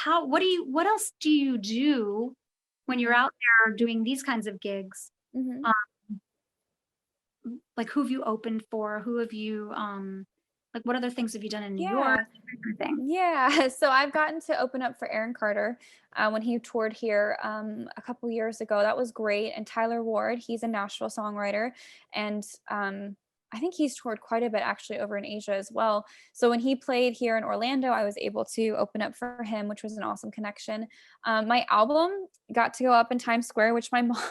what else do you do when you're Mhm. out there doing these kinds of gigs? Mhm. Um, like who have you opened for? Who have you, like what other things have you done in New York? Yeah. That kind of thing. Yeah, so I've gotten to open up for Aaron Carter when he toured here a couple years ago. That was great. And Tyler Ward, he's a Nashville songwriter, and I think he's toured quite a bit actually over in Asia as well. So when he played here in Orlando, I was able to open up for him, which was an awesome connection. My album got to go up in Times Square, which my mom,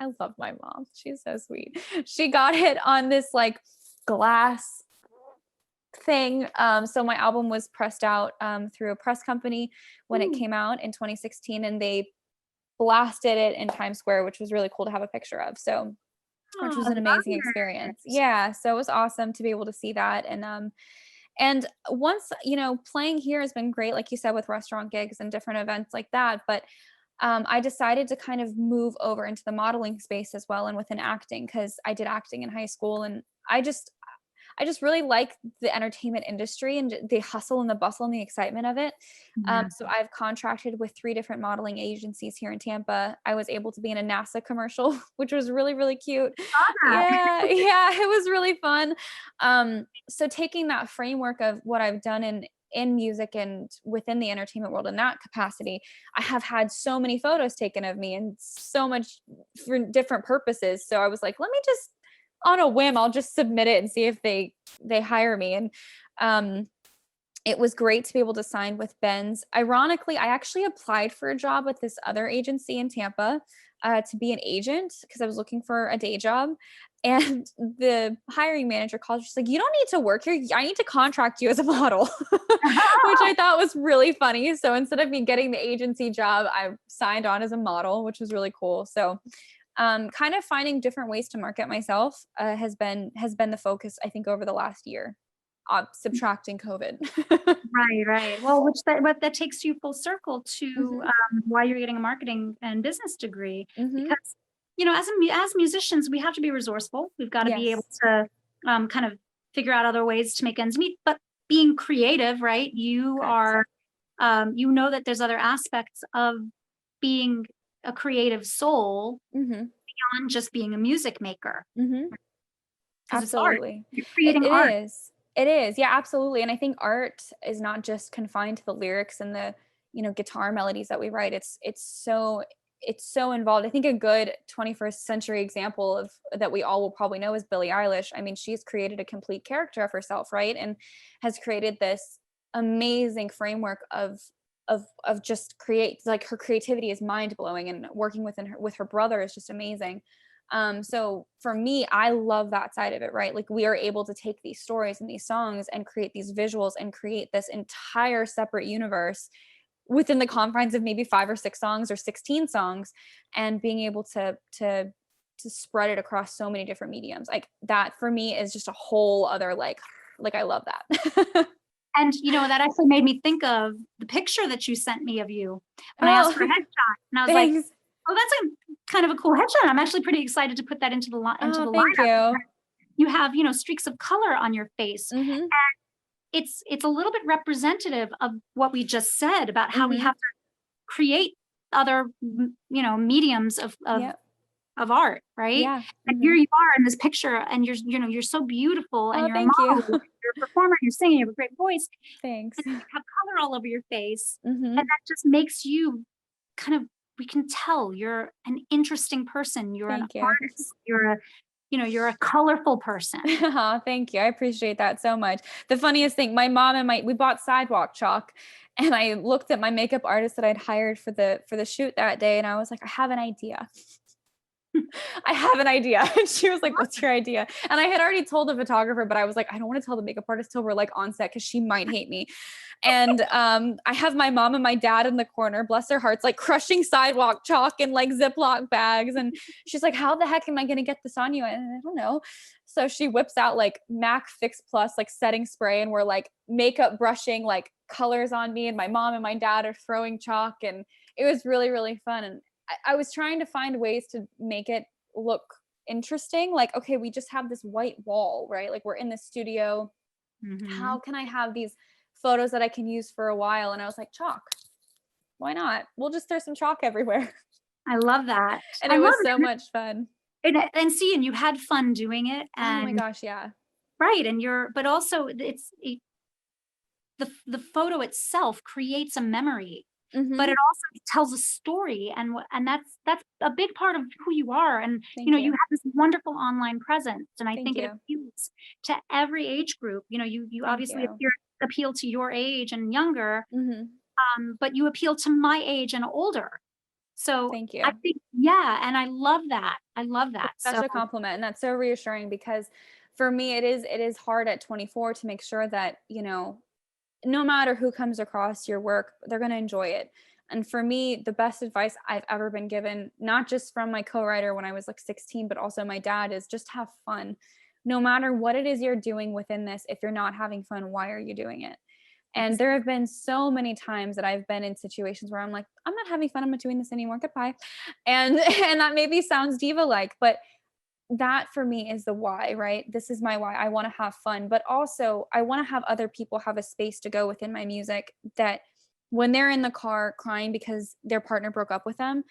I love my mom. She's so sweet. She got it on this like glass thing. So my album was pressed out through a press company when it Ooh, came out in 2016, and they blasted it in Times Square, which was really cool to have a picture of. So, which oh, was I an amazing love experience. it. Yeah, so it was awesome to be able to see that. And once, playing here has been great, like you said, with restaurant gigs and different events like that. But I decided to kind of move over into the modeling space as well and within acting because I did acting in high school, and I just really like the entertainment industry and the hustle and the bustle and the excitement of it. Yeah. So I've contracted with 3 different modeling agencies here in Tampa. I was able to be in a NASA commercial, which was really, really cute. That. Yeah, yeah, it was really fun. So taking that framework of what I've done in music and within the entertainment world in that capacity, I have had so many photos taken of me and so much for different purposes. So I was like, let me just on a whim, I'll just submit it and see if they hire me. And um, it was great to be able to sign with Ben's. Ironically, I actually applied for a job with this other agency in Tampa to be an agent because I was looking for a day job. And the hiring manager called. She's like, "You don't need to work here. I need to contract you as a model," which I thought was really funny. So instead of me getting the agency job, I signed on as a model, which was really cool. So kind of finding different ways to market myself has been the focus I think over the last year, subtracting COVID. Right, right. Well, what that takes you full circle to, Mhm, why you're getting a marketing and business degree, mhm. because, as musicians, we have to be resourceful. We've gotta be able Yes, to, kind of figure out other ways to make ends meet, but being creative, right? correct. You know that there's other aspects of being a creative soul Mhm, beyond just being a music maker, mhm. because it's art. Absolutely. You're It creating it art. is. It is, yeah, absolutely, and I think art is not just confined to the lyrics and the, guitar melodies that we write. It's so involved. I think a good 21st century example of that we all will probably know is Billie Eilish. I mean, she's created a complete character of herself, right? And has created this amazing framework of just create like her creativity is mind-blowing, and working with her brother is just amazing. So for me, I love that side of it, right? Like we are able to take these stories and these songs and create these visuals and create this entire separate universe within the confines of maybe 5 or 6 songs or 16 songs, and being able to spread it across so many different mediums. Like that for me is just a whole other like I love that. And, that actually made me think of the picture that you sent me of you when I asked for a Oh, headshot, and I was like, thanks. "Oh, that's a kind of a cool headshot." I'm actually pretty excited to put that into Oh, the thank lineup. you. You have, streaks of color on your face. Mhm. It's a little bit representative of what we just said about how we Mhm. have to create other, mediums Yep. of art, right? Yeah. And here Mhm. you are in this picture, and you're so beautiful, and Oh, you're a thank you. model, you're a performer, you're singing, you have a great voice, Thanks. and you have color all over your face, and Mhm. that just makes you kind of we can tell you're an interesting person, you're an Thank you. artist, you're a colorful person. Aw, thank you. I appreciate that so much. The funniest thing, my mom and we bought sidewalk chalk, and I looked at my makeup artist that I'd hired for the shoot that day, and I was like, "I have an idea. I have an idea." And she was like, "What's your idea?" And I had already told the photographer, but I was like, "I don't wanna tell the makeup artist till we're, like, on set because she might hate me." And, I have my mom and my dad in the corner, bless their hearts, like, crushing sidewalk chalk in, like, Ziploc bags, and she's like, "How the heck am I gonna get this on you?" And I don't know. So she whips out, like, MAC Fix Plus, like, setting spray, and we're, like, makeup brushing, like, colors on me, and my mom and my dad are throwing chalk, and it was really, really fun, and I was trying to find ways to make it look interesting. Like, okay, we just have this white wall, right? Like we're in the studio. How Mhm. can I have these photos that I can use for a while? And I was like, chalk. why not? We'll just throw some chalk everywhere. I love that. And I it love was so it. much fun. And see, and you had fun doing it, Oh my and gosh, yeah. right, and but also the photo itself creates a memory, but Mhm. it also tells a story, and and that's a big part of who you are. And Thank you you. have this wonderful online presence, and I Thank think it you. appeals to every age group. You Thank obviously you. appeal to your age and younger, Mhm. but you appeal to my age and older. So Thank I you. think, yeah, and I love that. I love that. That's So such a compliment, and that's so reassuring because for me it is hard at 24 to make sure that, no matter who comes across your work, they're going to enjoy it. And for me, the best advice I've ever been given, not just from my co-writer when I was like 16, but also my dad, is just have fun. No matter what it is you're doing within this, if you're not having fun, why are you doing it? And there have been so many times that I've been in situations where I'm like, I'm not having fun. I'm not doing this anymore. Goodbye. And and that maybe sounds diva like, but that for me is the why, right? This is my why. I want to have fun, but also I want to have other people have a space to go within my music that when they're in the car crying because their partner broke up with them,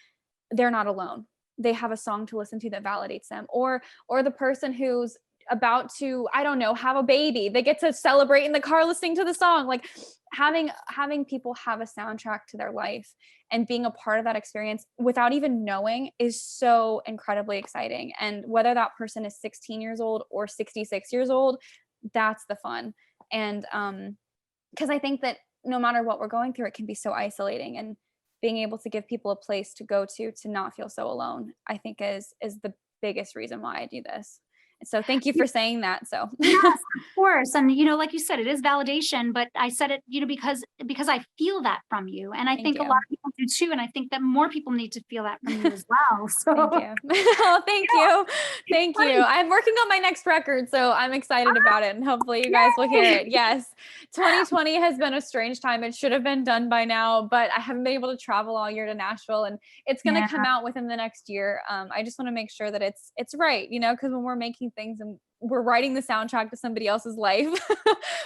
they're not alone. They have a song to listen to that validates them. Or the person who's about to, I don't know, have a baby. They get to celebrate in the car listening to the song. Like having people have a soundtrack to their life and being a part of that experience without even knowing is so incredibly exciting. And whether that person is 16 years old or 66 years old, that's the fun. And because I think that no matter what we're going through, it can be so isolating, and being able to give people a place to go to not feel so alone, I think is the biggest reason why I do this. So thank you for saying that. So yes, of course. And like you said, it is validation, but I said it, because I feel that from you. And I thank think a lot you. of people do too. And I think that more people need to feel that from you as well. So, Thank you. Oh, thank you. it's Thank you. funny. I'm working on my next record, so I'm excited about it, and hopefully you guys will hear Yay! it. Yes. 2020 has been a strange time. It should have been done by now, but I haven't been able to travel all year to Nashville, and it's going to Yeah. come out within the next year. I just want to make sure that it's right, because when we're making things and we're writing the soundtrack to somebody else's life,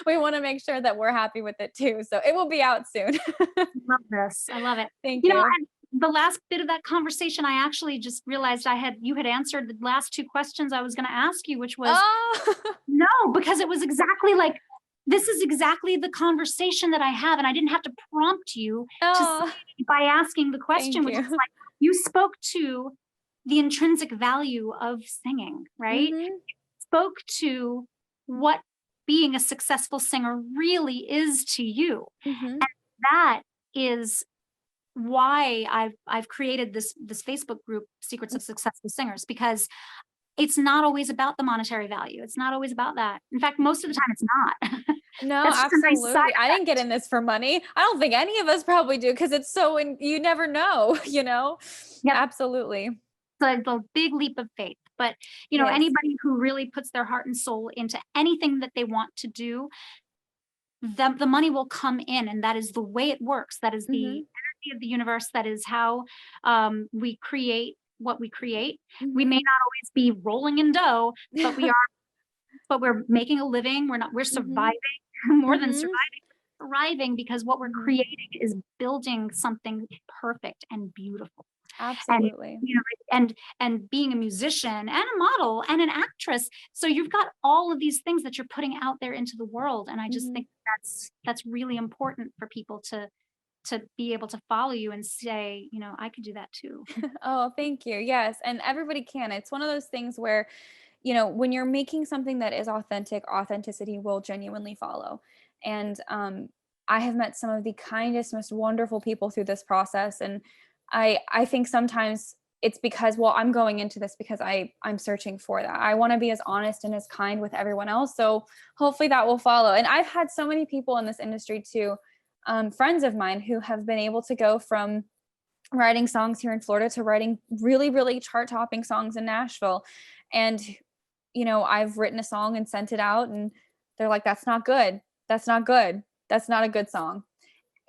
we want to make sure that we're happy with it too. So it will be out soon. I love this. I love it. Thank you. And the last bit of that conversation, I actually just realized you had answered the last two questions I was going to ask you, which was Oh, no, because it was exactly like, this is exactly the conversation that I have. And I didn't have to prompt you to say oh, by asking the question, thank which is you. like, you spoke to the intrinsic value of singing, right? Hmm. Spoke to what being a successful singer really is to you. Hmm. That is why I've created this Facebook group, Secrets of Successful Singers, because it's not always about the monetary value. It's not always about that. In fact, most of the time it's not. No, That's just a nice side absolutely. I didn't get in this for money. I don't think any of us probably do because it's you never know, you know? Yep. Absolutely. It's a big leap of faith. But It is. anybody who really puts their heart and soul into anything that they want to do, the money will come in, and that is the way it works. That is the Mhm. energy of the universe. That is how we create what we create. We may Mhm. not always be rolling in dough, but we're making a living. We're Mhm. surviving. More than Mhm. surviving, thriving, because what we're Mhm. creating is building something perfect and beautiful. And Absolutely. and being a musician and a model and an actress, so you've got all of these things that you're putting out there into the world. And I just Mhm. think that's really important for people to be able to follow you and say, I could do that too. Oh, thank you. Yes, and everybody can. It's one of those things where, when you're making something that is authentic, authenticity will genuinely follow. And I have met some of the kindest, most wonderful people through this process, and I think sometimes it's because, well, I'm going into this because I'm searching for that. I want to be as honest and as kind with everyone else. So hopefully that will follow. And I've had so many people in this industry too, friends of mine who have been able to go from writing songs here in Florida to writing really, really chart topping songs in Nashville. And, I've written a song and sent it out, and they're like, that's not good. That's not good. That's not a good song.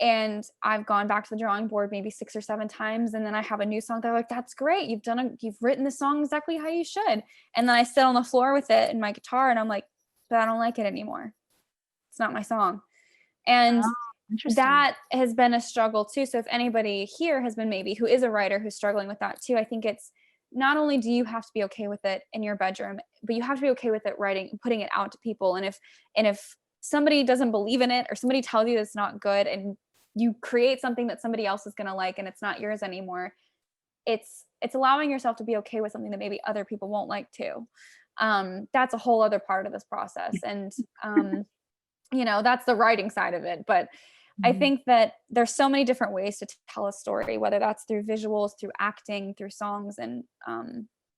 And I've gone back to the drawing board maybe 6 or 7 times. And then I have a new song. They're like, that's great. You've written the song exactly how you should. And then I sit on the floor with it and my guitar, and I'm like, but I don't like it anymore. It's not my song. And Oh. Interesting. that has been a struggle too. So if anybody here has been maybe who is a writer who's struggling with that too, I think it's not only do you have to be okay with it in your bedroom, but you have to be okay with it writing, putting it out to people. And if somebody doesn't believe in it or somebody tells you it's not good and you create something that somebody else is going to like and it's not yours anymore, it's allowing yourself to be okay with something that maybe other people won't like too. That's a whole other part of this process. And that's the writing side of it. But I Mhm. think that there's so many different ways to tell a story, whether that's through visuals, through acting, through songs, and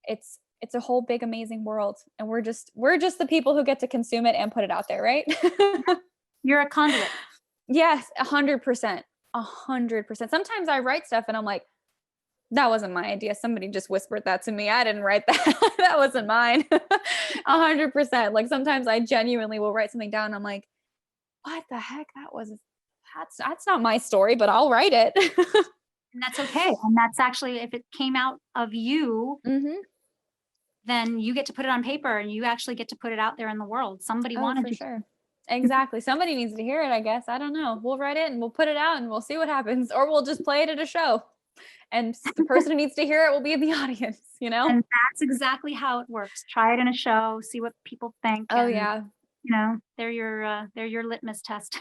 it's a whole big amazing world, and we're just the people who get to consume it and put it out there, right? You're a conduit. Yes, 100%, 100%. Sometimes I write stuff and I'm like, that wasn't my idea. Somebody just whispered that to me. I didn't write that. That wasn't mine. 100%. Like sometimes I genuinely will write something down. And I'm like, what the heck? That's not my story, but I'll write it. And that's okay. And that's actually, if it came out of you, Hmm. then you get to put it on paper and you actually get to put it out there in the world. Somebody Oh, wanted for you. sure. Exactly. Somebody needs to hear it, I guess. I don't know. We'll write it and we'll put it out and we'll see what happens. Or we'll just play it at a show. And the person who needs to hear it will be in the audience, you know? And that's exactly how it works. Try it in a show, see what people think, Oh, and yeah. they're your litmus test.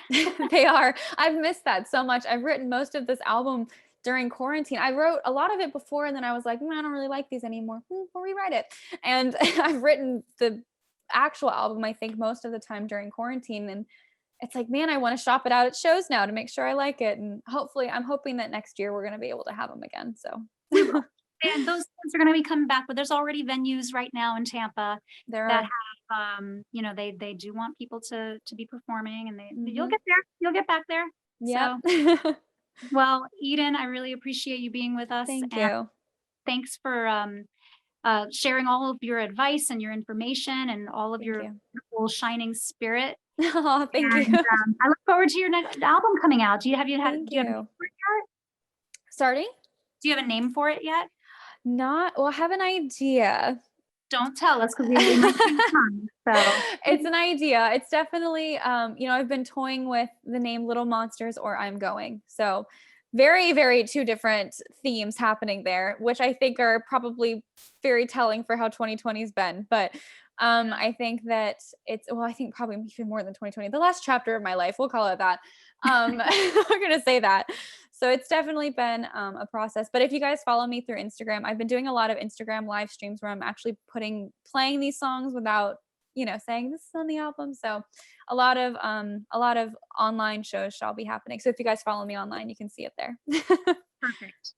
They are. I've missed that so much. I've written most of this album during quarantine. I wrote a lot of it before, and then I was like, I don't really like these anymore. We'll rewrite it. And I've written the actual album, I think, most of the time during quarantine. And it's like, man, I want to shop it out at shows now to make sure I like it. And hopefully, I'm hoping that next year we're going to be able to have them again. We So will. And those things are gonna be coming back, but there's already venues right now in Tampa there that are. have, they do want people to be performing, and you'll Hmm. get there. You'll get back there. Yep. So, well, Eden, I really appreciate you being with us, Thank and you. thanks for, sharing all of your advice and your information and all of Thank your you. beautiful shining spirit. Oh, thank you. And, I look forward to your next album coming out. Thank Do you have a name you. for it yet? Starting? Do you have a name for it yet? Not, well, I have an idea. Don't tell us because we might change minds, so It's an idea. It's definitely, I've been toying with the name Little Monsters or I'm Going. So very, very two different themes happening there, which I think are probably very telling for how 2020's been. But yeah. I think that I think probably even more than 2020, the last chapter of my life, we'll call it that. We're going to say that. So it's definitely been a process. But if you guys follow me through Instagram, I've been doing a lot of Instagram live streams where I'm actually playing these songs without, saying this is on the album. So a lot of online shows shall be happening. So if you guys follow me online, you can see it there. Perfect.